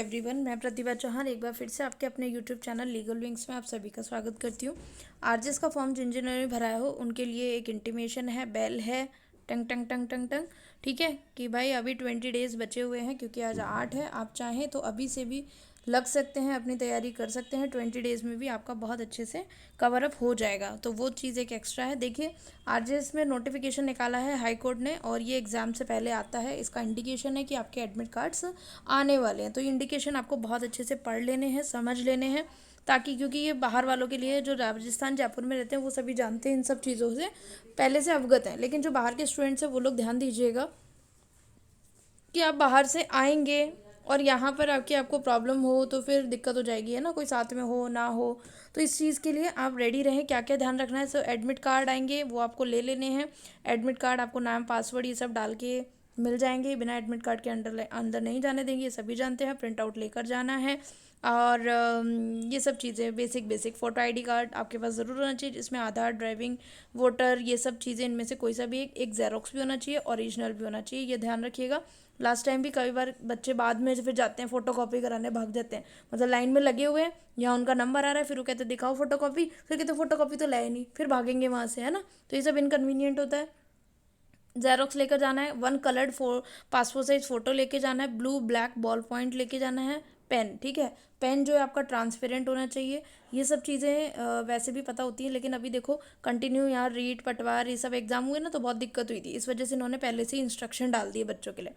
Everyone, मैं प्रतिभा चौहान एक बार फिर से आपके अपने यूट्यूब चैनल लीगल विंग्स में आप सभी का स्वागत करती हूँ। आरजेस का फॉर्म जिन जिन्होंने भराया हो उनके लिए एक इंटीमेशन है, बेल है, टंग टंग टंग टंग टंग। ठीक है कि भाई अभी 20 डेज़ बचे हुए हैं, क्योंकि आज 8 है। आप चाहें तो अभी से भी लग सकते हैं, अपनी तैयारी कर सकते हैं। 20 डेज़ में भी आपका बहुत अच्छे से कवर अप हो जाएगा, तो वो चीज़ एक एक्स्ट्रा है। देखिए, आरजेएस में नोटिफिकेशन निकाला है हाई कोर्ट ने, और ये एग्ज़ाम से पहले आता है। इसका इंडिकेशन है कि आपके एडमिट कार्ड्स आने वाले हैं। तो ये इंडिकेशन आपको बहुत अच्छे से पढ़ लेने हैं, समझ लेने हैं, ताकि, क्योंकि ये बाहर वालों के लिए, जो राजस्थान जयपुर में रहते हैं वो सभी जानते हैं इन सब चीज़ों से, पहले से अवगत हैं। लेकिन जो बाहर के स्टूडेंट्स हैं वो लोग ध्यान दीजिएगा कि आप बाहर से आएंगे और यहाँ पर आपको प्रॉब्लम हो तो फिर दिक्कत हो जाएगी, है ना, कोई साथ में हो ना हो। तो इस चीज़ के लिए आप रेडी रहें। क्या क्या ध्यान रखना है, सो एडमिट कार्ड आएंगे वो आपको ले लेने हैं। एडमिट कार्ड आपको नाम, पासवर्ड ये सब डाल के मिल जाएंगे। बिना एडमिट कार्ड के अंदर नहीं जाने देंगे, ये सभी जानते हैं। प्रिंट आउट लेकर जाना है। और ये सब चीज़ें basic basic photo ID card आपके पास ज़रूर होना चाहिए, जिसमें आधार, ड्राइविंग, वोटर, ये सब चीज़ें, इनमें से कोई सा भी एक ज़ेरोक्स भी होना चाहिए, ओरिजिनल भी होना चाहिए, ये ध्यान रखिएगा। लास्ट टाइम भी कई बार बच्चे बाद में फिर जाते हैं फ़ोटो कॉपी कराने, भाग जाते हैं। मतलब लाइन में लगे हुए हैं, यहाँ उनका नंबर आ रहा है, फिर वो कहते हैं दिखाओ फ़ोटो कॉपी, फिर कहते फ़ोटो कॉपी तो लाए नहीं, फिर भागेंगे वहाँ से, है ना। तो ये सब इनकन्वीनियंट होता है। ज़ेरोक्स लेकर जाना है, 1 कलर्ड पासपोर्ट साइज फ़ोटो लेके जाना है, ब्लू ब्लैक बॉल पॉइंट लेके जाना है, पेन, ठीक है। पेन जो है आपका ट्रांसपेरेंट होना चाहिए। ये सब चीज़ें वैसे भी पता होती हैं, लेकिन अभी देखो कंटिन्यू यहाँ रीट पटवार ये सब एग्जाम हुए ना, तो बहुत दिक्कत हुई थी। इस वजह से इन्होंने पहले से ही इंस्ट्रक्शन डाल दिए बच्चों के लिए।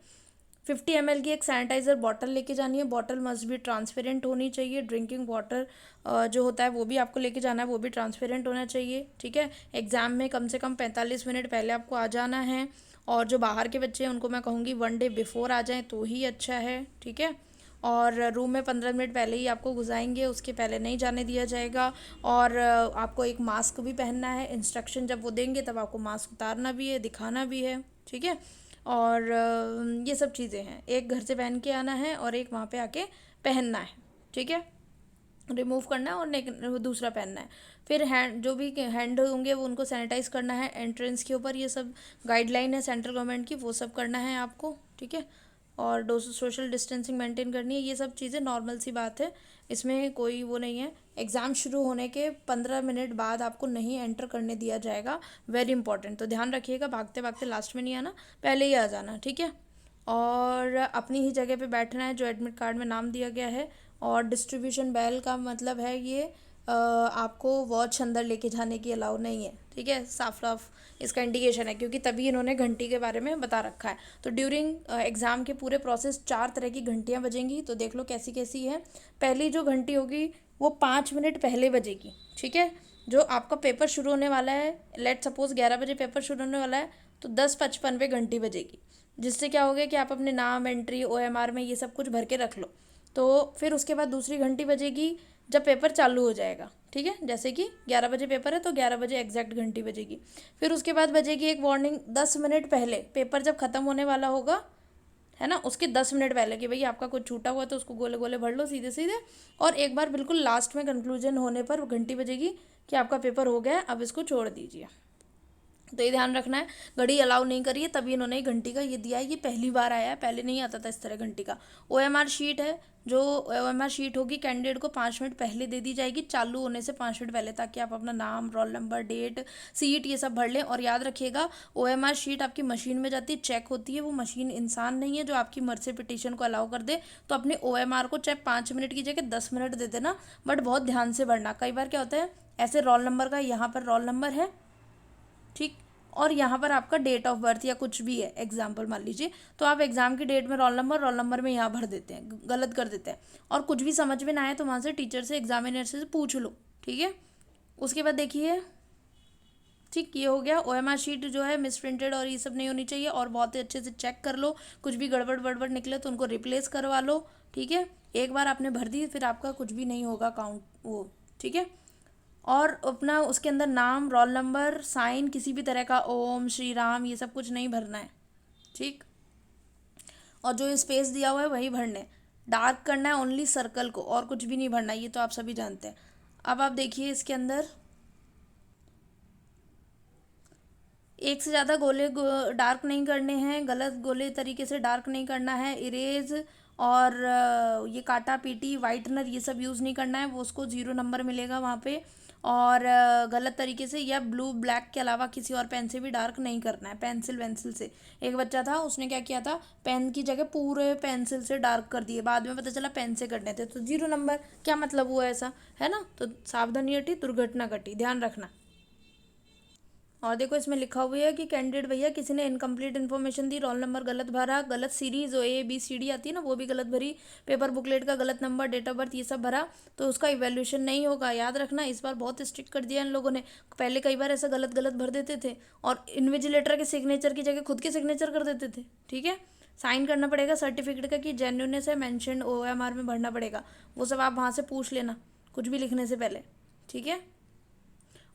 50 ml की एक सैनिटाइज़र बॉटल लेके जानी है। बॉटल मस्ट भी ट्रांसपेरेंट होनी चाहिए। ड्रिंकिंग वाटर जो होता है वो भी आपको लेके जाना है, वो भी ट्रांसपेरेंट होना चाहिए, ठीक है। एग्ज़ाम में कम से कम 45 मिनट पहले आपको आ जाना है। और जो बाहर के बच्चे हैं उनको मैं कहूँगी 1 डे बिफोर आ जाएँ तो ही अच्छा है, ठीक है। और रूम में 15 मिनट पहले ही आपको घुसाएंगे, उसके पहले नहीं जाने दिया जाएगा। और आपको एक मास्क भी पहनना है। इंस्ट्रक्शन जब वो देंगे तब आपको मास्क उतारना भी है, दिखाना भी है, ठीक है। और ये सब चीज़ें हैं, एक घर से पहन के आना है और एक वहाँ पे आके पहनना है, ठीक है। रिमूव करना है और दूसरा पहनना है। फिर हैंड, जो भी हैंड होंगे वो उनको सैनिटाइज करना है एंट्रेंस के ऊपर। ये सब गाइडलाइन है सेंट्रल गवर्नमेंट की, वो सब करना है आपको, ठीक है। और सोशल डिस्टेंसिंग मेंटेन करनी है। ये सब चीज़ें नॉर्मल सी बात है, इसमें कोई वो नहीं है। एग्ज़ाम शुरू होने के 15 मिनट बाद आपको नहीं एंटर करने दिया जाएगा, वेरी इंपॉर्टेंट। तो ध्यान रखिएगा, भागते भागते लास्ट में नहीं आना, पहले ही आ जाना, ठीक है। और अपनी ही जगह पे बैठना है जो एडमिट कार्ड में नाम दिया गया है। और डिस्ट्रीब्यूशन बेल का मतलब है ये, आपको वॉच अंदर लेके जाने की अलाउ नहीं है, ठीक है। साफ साफ इसका इंडिकेशन है, क्योंकि तभी इन्होंने घंटी के बारे में बता रखा है। तो ड्यूरिंग एग्ज़ाम के पूरे प्रोसेस 4 तरह की घंटियाँ बजेंगी, तो देख लो कैसी कैसी है। पहली जो घंटी होगी वो 5 मिनट पहले बजेगी, ठीक है। जो आपका पेपर शुरू होने वाला है, लेट सपोज 11 बजे पेपर शुरू होने वाला है, तो 10:55 पे घंटी बजेगी। जिससे क्या हो गया कि आप अपने नाम, एंट्री, OMR में ये सब कुछ भर के रख लो। तो फिर उसके बाद दूसरी घंटी बजेगी जब पेपर चालू हो जाएगा, ठीक है। जैसे कि 11 बजे पेपर है तो 11 बजे एग्जैक्ट घंटी बजेगी। फिर उसके बाद बजेगी एक वार्निंग 10 मिनट पहले, पेपर जब ख़त्म होने वाला होगा, है ना, उसके 10 मिनट पहले, कि भाई आपका कुछ छूटा हुआ तो उसको गोले गोले भर लो सीधे सीधे। और एक बार बिल्कुल लास्ट में कंक्लूजन होने पर घंटी बजेगी कि आपका पेपर हो गया, अब इसको छोड़ दीजिए। तो ये ध्यान रखना है, घड़ी अलाउ नहीं करिए, तभी इन्होंने घंटी का ये दिया है। ये पहली बार आया है, पहले नहीं आता था इस तरह घंटी का। OMR शीट है, जो OMR शीट होगी कैंडिडेट को 5 मिनट पहले दे दी जाएगी, चालू होने से 5 मिनट पहले, ताकि आप अपना नाम, रोल नंबर, डेट, सीट ये सब भर लें। और याद रखिएगा, OMR शीट आपकी मशीन में जाती है, चेक होती है। वो मशीन इंसान नहीं है जो आपकी मर्जी से पिटीशन को अलाउ कर दे। तो अपने OMR को चाहे 5 मिनट की जगह 10 मिनट दे देना, बट बहुत ध्यान से भरना। कई बार क्या होता है, ऐसे रोल नंबर का यहाँ पर रोल नंबर है, ठीक, और यहाँ पर आपका डेट ऑफ बर्थ या कुछ भी है, एग्जाम्पल मान लीजिए, तो आप एग्जाम की डेट में रोल नंबर में यहाँ भर देते हैं, गलत कर देते हैं। और कुछ भी समझ में ना आए तो वहाँ से टीचर से, एग्जामिनर से पूछ लो, ठीक है। उसके बाद देखिए, ठीक, ये हो गया। OMR शीट जो है मिस प्रिंटेड और ये सब नहीं होनी चाहिए, और बहुत ही अच्छे से चेक कर लो। कुछ भी गड़बड़ वड़बड़ निकले तो उनको रिप्लेस करवा लो, ठीक है। एक बार आपने भर दी फिर आपका कुछ भी नहीं होगा काउंट वो, ठीक है। और अपना उसके अंदर नाम, रोल नंबर, साइन किसी भी तरह का, ओम, श्री राम, ये सब कुछ नहीं भरना है, ठीक। और जो स्पेस दिया हुआ है वही भरने। डार्क करना है ओनली सर्कल को, और कुछ भी नहीं भरना, ये तो आप सभी जानते हैं। अब आप देखिए इसके अंदर एक से ज़्यादा गोले डार्क नहीं करने हैं, गलत गोले तरीके से डार्क नहीं करना है। इरेज और ये काटा पीटी वाइटनर ये सब यूज़ नहीं करना है, वो उसको 0 नंबर मिलेगा वहाँ पे। और गलत तरीके से या ब्लू ब्लैक के अलावा किसी और पेन से भी डार्क नहीं करना है, पेंसिल वेंसिल से। एक बच्चा था उसने क्या किया था, पेन की जगह पूरे पेंसिल से डार्क कर दिए, बाद में पता चला पेन से करने थे, तो 0 नंबर। क्या मतलब हुआ ऐसा, है ना। तो सावधानी हटी दुर्घटना घटी, ध्यान रखना। और देखो इसमें लिखा हुआ है कि कैंडिडेट भैया किसी ने इनकम्प्लीट इन्फॉर्मेशन दी, रोल नंबर गलत भरा, गलत सीरीज जो ABCD आती है ना वो भी गलत भरी, पेपर बुकलेट का गलत नंबर, डेट ऑफ बर्थ ये सब भरा, तो उसका इवैल्यूएशन नहीं होगा। याद रखना, इस बार बहुत स्ट्रिक्ट कर दिया इन लोगों ने। पहले कई बार ऐसा गलत गलत भर देते थे और इन्विजिलेटर के सिग्नेचर की जगह खुद के सिग्नेचर कर देते थे। ठीक है, साइन करना पड़ेगा सर्टिफिकेट का कि जेन्यूनेस है, मैंशन OMR में भरना पड़ेगा। वो सब आप वहाँ से पूछ लेना कुछ भी लिखने से पहले। ठीक है,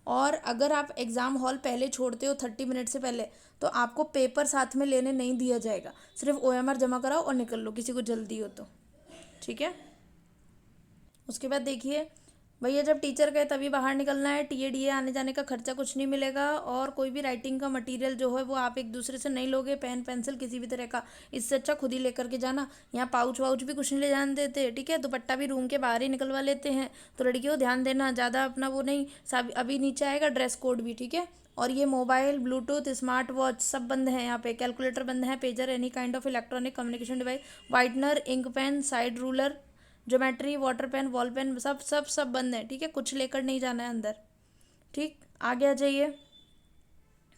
और अगर आप एग्ज़ाम हॉल पहले छोड़ते हो 30 मिनट से पहले, तो आपको पेपर साथ में लेने नहीं दिया जाएगा, सिर्फ OMR जमा कराओ और निकल लो, किसी को जल्दी हो तो। ठीक है, उसके बाद देखिए भैया जब टीचर गए तभी बाहर निकलना है, TA DA आने जाने का खर्चा कुछ नहीं मिलेगा, और कोई भी राइटिंग का मटेरियल जो है वो आप एक दूसरे से नहीं लोगे, पेन पेंसिल किसी भी तरह का, इससे अच्छा खुद ही लेकर के जाना। यहाँ पाउच वाउच भी कुछ नहीं ले जाने देते। ठीक है, दुपट्टा भी रूम के बाहर ही निकलवा लेते हैं, तो लड़कियों ध्यान देना, ज़्यादा अपना वो नहीं। सब अभी नीचे आएगा ड्रेस कोड भी। ठीक है, और ये मोबाइल ब्लूटूथ स्मार्ट वॉच सब बंद है यहाँ पे, कैलकुलेटर बंद है, pager any kind of electronic communication device, whitener ink pen side ruler geometry water pen wall pen सब सब सब बंद है। ठीक है, कुछ लेकर नहीं जाना है अंदर। ठीक, आगे आ जाइए।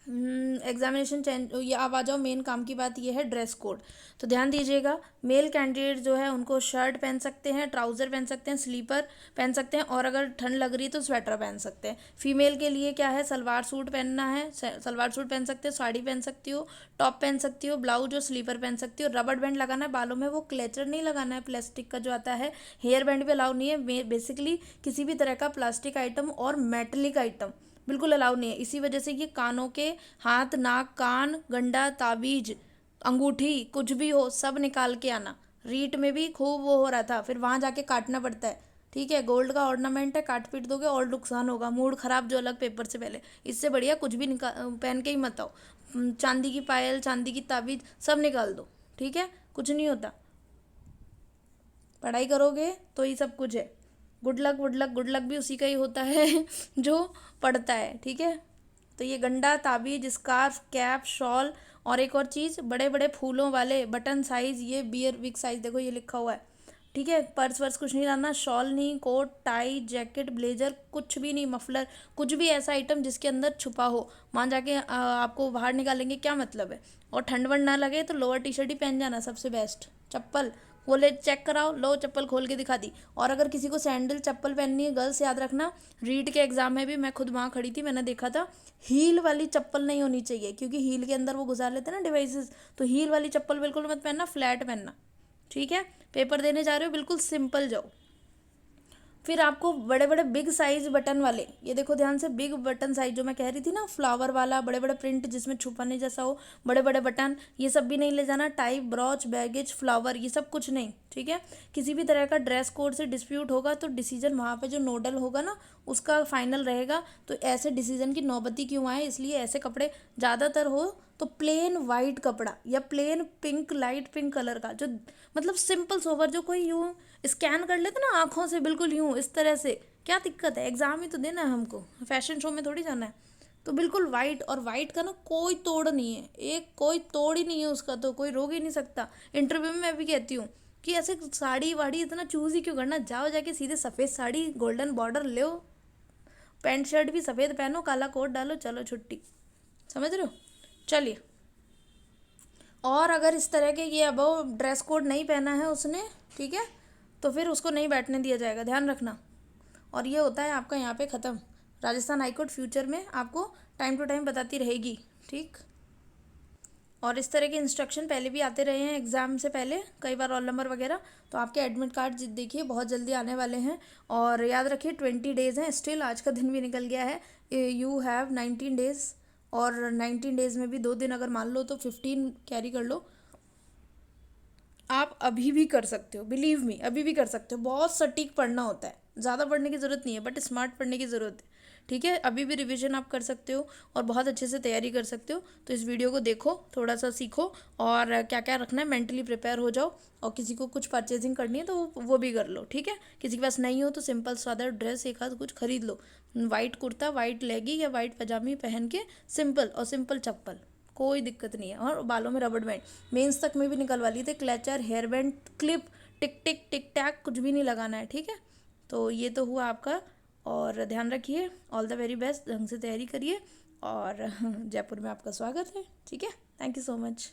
एग्जामिनेशन चेंज, ये अब आ जाओ मेन काम की बात, ये है ड्रेस कोड। तो ध्यान दीजिएगा, मेल कैंडिडेट जो है उनको शर्ट पहन सकते हैं, ट्राउज़र पहन सकते हैं, स्लीपर पहन सकते हैं, और अगर ठंड लग रही है तो स्वेटर पहन सकते हैं। फीमेल के लिए क्या है, सलवार सूट पहनना है, सलवार सूट पहन सकते हो, साड़ी पहन सकती हो, टॉप पहन सकती हो, ब्लाउज और स्लीपर पहन सकती हो। रबड़ बैंड लगाना है बालों में, वो क्लेचर नहीं लगाना है, प्लास्टिक का जो आता है। हेयर बैंड भी अलाउ नहीं है, बेसिकली किसी भी तरह का प्लास्टिक आइटम और मेटलिक आइटम बिल्कुल अलाउ नहीं है। इसी वजह से ये कानों के, हाथ नाक कान गंडा ताबीज अंगूठी कुछ भी हो सब निकाल के आना। रीट में भी खूब वो हो रहा था, फिर वहाँ जाके काटना पड़ता है। ठीक है, गोल्ड का ऑर्नामेंट है, काट पीट दोगे और नुकसान होगा, मूड खराब जो अलग पेपर से पहले। इससे बढ़िया कुछ भी पहन के ही मत आओ। चांदी की पायल चांदी की ताबीज सब निकाल दो। ठीक है, कुछ नहीं होता, पढ़ाई करोगे तो ये सब कुछ है। Good luck good luck good luck भी उसी का ही होता है जो पढ़ता है। ठीक है, तो ये गंडा ताबीज स्कार्फ कैप शॉल, और एक और चीज़ बड़े बड़े फूलों वाले बटन साइज़, ये बियर विग साइज़, देखो ये लिखा हुआ है। ठीक है, पर्स वर्स कुछ नहीं लाना, शॉल नहीं, कोट टाई जैकेट ब्लेजर कुछ भी नहीं, मफलर कुछ भी ऐसा आइटम जिसके अंदर छुपा हो, वहाँ जाके आपको बाहर निकालेंगे क्या मतलब है। और ठंड वंड ना लगे तो लोअर टी शर्ट ही पहन जाना, सबसे बेस्ट। चप्पल वो ले चेक कराओ, लो चप्पल खोल के दिखा दी। और अगर किसी को सैंडल चप्पल पहननी है गर्ल्स, याद रखना, रीड के एग्जाम में भी मैं खुद वहाँ खड़ी थी, मैंने देखा था, हील वाली चप्पल नहीं होनी चाहिए, क्योंकि हील के अंदर वो घुसा लेते हैं ना डिवाइसेस, तो हील वाली चप्पल बिल्कुल मत पहनना, फ्लैट पहनना। ठीक है, पेपर देने जा रहे हो बिल्कुल सिंपल जाओ। फिर आपको बड़े बड़े बिग साइज बटन वाले, ये देखो ध्यान से, बिग बटन साइज जो मैं कह रही थी ना, फ्लावर वाला बड़े बड़े प्रिंट जिसमें छुपाने जैसा हो, बड़े बड़े बटन, ये सब भी नहीं ले जाना। टाइप ब्रॉच बैगेज फ्लावर ये सब कुछ नहीं। ठीक है, किसी भी तरह का ड्रेस कोड से डिस्प्यूट होगा तो डिसीजन वहाँ पे जो नोडल होगा ना उसका फाइनल रहेगा। तो ऐसे डिसीजन की नौबती क्यों आए, इसलिए ऐसे कपड़े ज़्यादातर हो तो प्लेन वाइट कपड़ा या plain pink light pink colour का, जो मतलब सिंपल सोवर, जो कोई यूँ स्कैन कर लेते ना आँखों से बिल्कुल यूँ इस तरह से। क्या दिक्कत है, एग्ज़ाम ही तो देना है हमको, फैशन शो में थोड़ी जाना है। तो बिल्कुल वाइट, और वाइट का ना कोई तोड़ नहीं है, एक कोई तोड़ ही नहीं है उसका, तो कोई रोक ही नहीं सकता। इंटरव्यू में मैं भी कहती हूँ कि ऐसे साड़ी वाड़ी इतना चूज़ ही क्यों करना, जाओ जाके सीधे सफ़ेद साड़ी गोल्डन बॉर्डर लो, पैंट शर्ट भी सफ़ेद पहनो, काला कोट डालो, चलो छुट्टी। समझ रहे हो, चलिए। और अगर इस तरह के ये अब ड्रेस कोड नहीं पहना है उसने, ठीक है, तो फिर उसको नहीं बैठने दिया जाएगा, ध्यान रखना। और ये होता है आपका यहाँ पे ख़त्म। राजस्थान हाईकोर्ट फ्यूचर में आपको टाइम टू टाइम बताती रहेगी। ठीक, और इस तरह के इंस्ट्रक्शन पहले भी आते रहे हैं एग्ज़ाम से पहले, कई बार रोल नंबर वगैरह। तो आपके एडमिट कार्ड देखिए बहुत जल्दी आने वाले हैं, और याद रखिए 20 डेज़ हैं स्टिल, आज का दिन भी निकल गया है। यू हैव 19 डेज़, और 19 डेज़ में भी 2 दिन अगर मान लो तो 15 कैरी कर लो। आप अभी भी कर सकते हो, बिलीव मी, अभी भी कर सकते हो। बहुत सटीक पढ़ना होता है, ज़्यादा पढ़ने की ज़रूरत नहीं है, बट स्मार्ट पढ़ने की ज़रूरत है। ठीक है, अभी भी रिवीजन आप कर सकते हो और बहुत अच्छे से तैयारी कर सकते हो। तो इस वीडियो को देखो, थोड़ा सा सीखो और क्या क्या रखना है मेंटली प्रिपेयर हो जाओ। और किसी को कुछ परचेजिंग करनी है तो वो भी कर लो, ठीक है। किसी के पास नहीं हो तो सिंपल सादा ड्रेस एक आध कुछ खरीद लो, वाइट कुर्ता, वाइट लेगी या वाइट पजामी पहन के सिंपल, और सिंपल चप्पल, कोई दिक्कत नहीं है। और बालों में रबड़ बैंड, मेंस तक में भी निकलवा लिए थे, क्लचर, हेयर बैंड, क्लिप, टिक टिक टिक टैक, कुछ भी नहीं लगाना है, ठीक है। तो ये तो हुआ आपका, और ध्यान रखिए, ऑल द वेरी बेस्ट, ढंग से तैयारी करिए और जयपुर में आपका स्वागत है, ठीक है। Thank you so much.